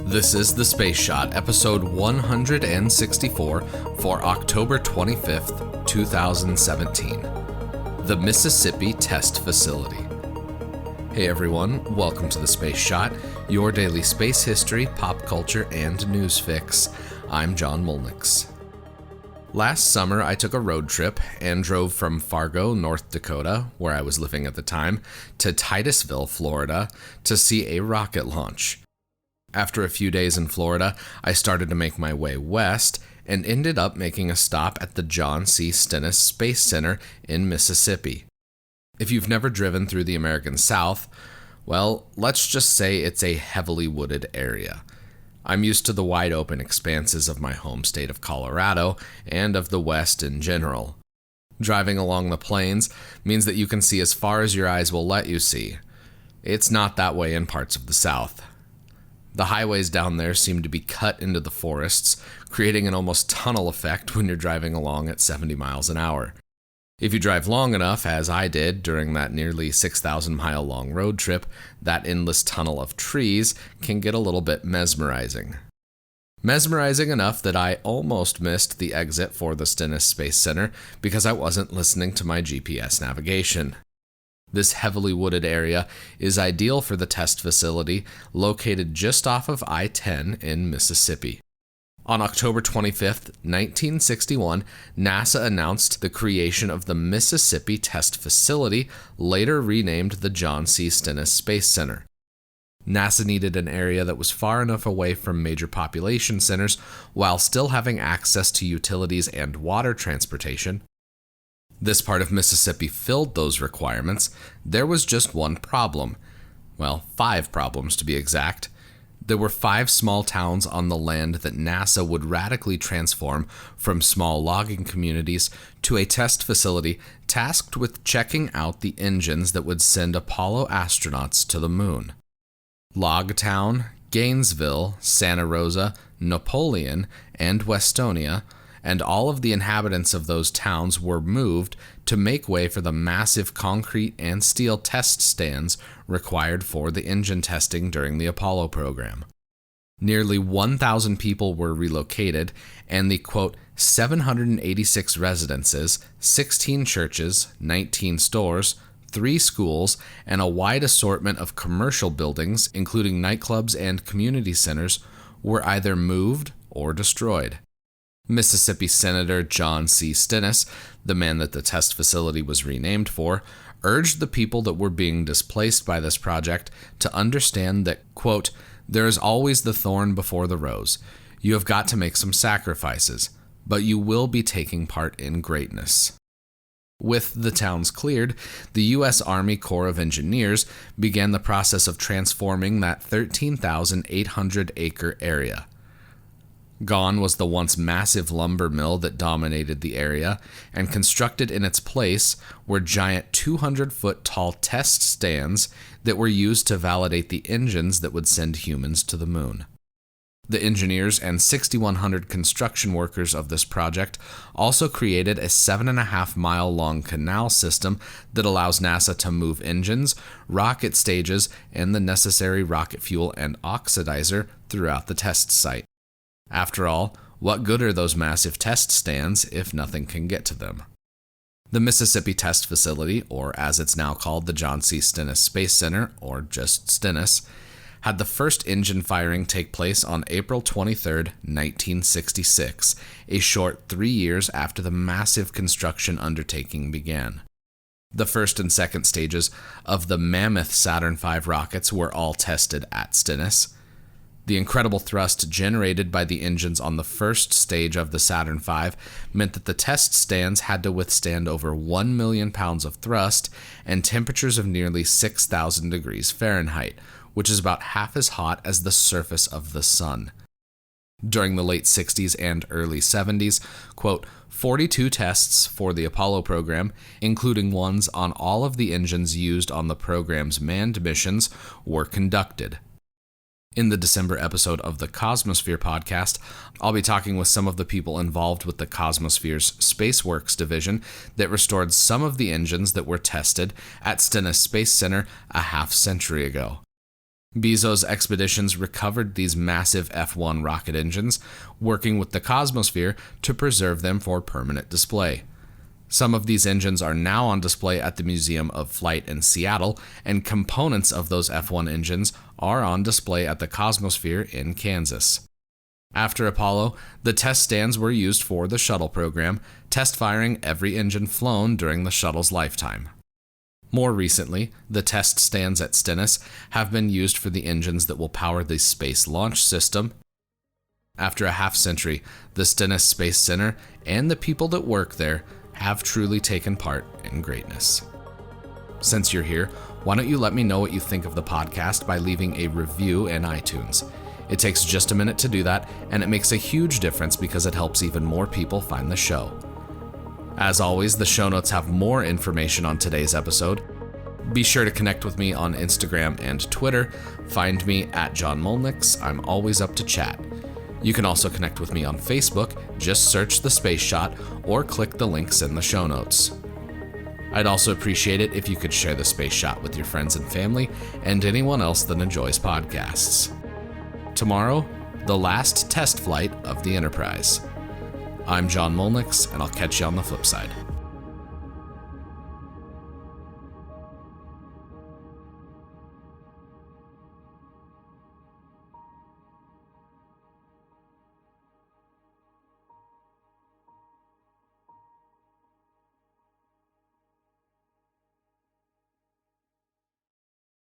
This is The Space Shot, episode 164 for October 25th, 2017. The Mississippi Test Facility. Hey everyone, welcome to The Space Shot, your daily space history, pop culture, and news fix. I'm John Molnix. Last summer, I took a road trip and drove from Fargo, North Dakota, where I was living at the time, to Titusville, Florida, to see a rocket launch. After a few days in Florida, I started to make my way west and ended up making a stop at the John C. Stennis Space Center in Mississippi. If you've never driven through the American South, well, let's just say it's a heavily wooded area. I'm used to the wide open expanses of my home state of Colorado and of the West in general. Driving along the plains means that you can see as far as your eyes will let you see. It's not that way in parts of the South. The highways down there seem to be cut into the forests, creating an almost tunnel effect when you're driving along at 70 miles an hour. If you drive long enough, as I did during that nearly 6,000-mile long road trip, that endless tunnel of trees can get a little bit mesmerizing. Mesmerizing enough that I almost missed the exit for the Stennis Space Center because I wasn't listening to my GPS navigation. This heavily wooded area is ideal for the test facility located just off of I-10 in Mississippi. On October 25, 1961, NASA announced the creation of the Mississippi Test Facility, later renamed the John C. Stennis Space Center. NASA needed an area that was far enough away from major population centers while still having access to utilities and water transportation. This part of Mississippi filled those requirements. There was just one problem. Well, 5 problems to be exact. There were 5 small towns on the land that NASA would radically transform from small logging communities to a test facility tasked with checking out the engines that would send Apollo astronauts to the moon. Logtown, Gainesville, Santa Rosa, Napoleon, and Westonia, and all of the inhabitants of those towns were moved to make way for the massive concrete and steel test stands required for the engine testing during the Apollo program. Nearly 1,000 people were relocated, and the, quote, 786 residences, 16 churches, 19 stores, 3 schools, and a wide assortment of commercial buildings, including nightclubs and community centers, were either moved or destroyed. Mississippi Senator John C. Stennis, the man that the test facility was renamed for, urged the people that were being displaced by this project to understand that, quote, there is always the thorn before the rose. You have got to make some sacrifices, but you will be taking part in greatness. With the towns cleared, the U.S. Army Corps of Engineers began the process of transforming that 13,800-acre area. Gone was the once massive lumber mill that dominated the area, and constructed in its place were giant 200-foot tall test stands that were used to validate the engines that would send humans to the moon. The engineers and 6,100 construction workers of this project also created a 7.5-mile-long canal system that allows NASA to move engines, rocket stages, and the necessary rocket fuel and oxidizer throughout the test site. After all, what good are those massive test stands if nothing can get to them? The Mississippi Test Facility, or as it's now called the John C. Stennis Space Center, or just Stennis, had the first engine firing take place on April 23, 1966, a short 3 years after the massive construction undertaking began. The first and second stages of the mammoth Saturn V rockets were all tested at Stennis. The incredible thrust generated by the engines on the first stage of the Saturn V meant that the test stands had to withstand over 1 million pounds of thrust and temperatures of nearly 6,000 degrees Fahrenheit, which is about half as hot as the surface of the sun. During the late 60s and early 70s, quote, 42 tests for the Apollo program, including ones on all of the engines used on the program's manned missions, were conducted. In the December episode of the Cosmosphere podcast, I'll be talking with some of the people involved with the Cosmosphere's SpaceWorks division that restored some of the engines that were tested at Stennis Space Center a half-century ago. Bezos' expeditions recovered these massive F-1 rocket engines, working with the Cosmosphere to preserve them for permanent display. Some of these engines are now on display at the Museum of Flight in Seattle, and components of those F-1 engines are on display at the Cosmosphere in Kansas. After Apollo, the test stands were used for the shuttle program, test firing every engine flown during the shuttle's lifetime. More recently, the test stands at Stennis have been used for the engines that will power the Space Launch System. After a half-century, the Stennis Space Center and the people that work there have truly taken part in greatness. Since you're here, why don't you let me know what you think of the podcast by leaving a review in iTunes? It takes just a minute to do that, and it makes a huge difference because it helps even more people find the show. As always, the show notes have more information on today's episode. Be sure to connect with me on Instagram and Twitter. Find me at John Molnix. I'm always up to chat. You can also connect with me on Facebook. Just search The Space Shot or click the links in the show notes. I'd also appreciate it if you could share The Space Shot with your friends and family and anyone else that enjoys podcasts. Tomorrow, the last test flight of the Enterprise. I'm John Molnix, and I'll catch you on the flip side.